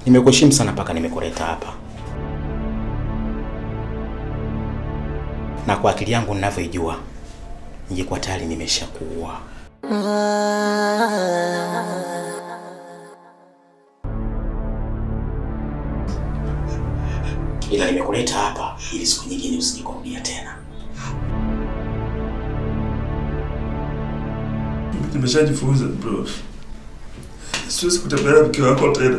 Nimekuheshimu sana mpaka nimekuleta hapa. Na kwa akili yangu ninavyoijua, ningekuwa tayari nimeshakuua. Ila nimekuleta hapa ili siku nyingine usije kurudia tena. Nimeshajifunza bro. Siwezi kutembea mke wako tena.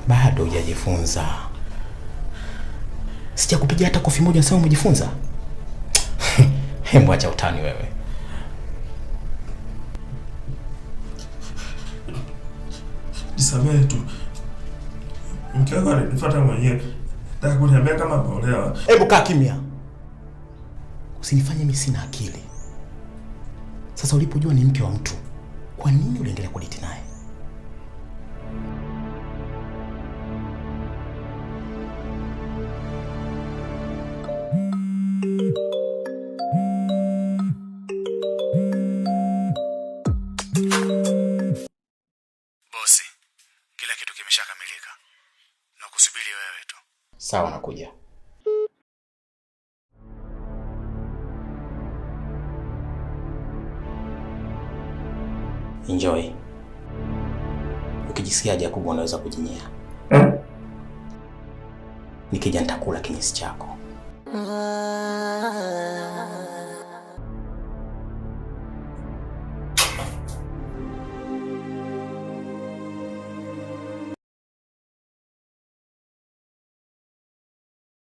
Bado hujajifunza. Sijakupigia hata kofi moja sawa umejifunza? Hebu acha utani wewe. Nisamehe tu. Mke wako alinifuata mwenyewe. Nataka kuniambia kama ameolewa. Hebu kaa kimya. Usinifanye mimi sina akili. Sasa ulipojua ni mke wa mtu, kwa nini uliendelea kudate naye? Bosi, kila kitu kimeshakamilika. Nakusubiri wewe tu. Sawa, nakuja. Enjoy. Ukijisikia haja kubwa unaweza kujinyea. Nikija nitakula kinyesi chako.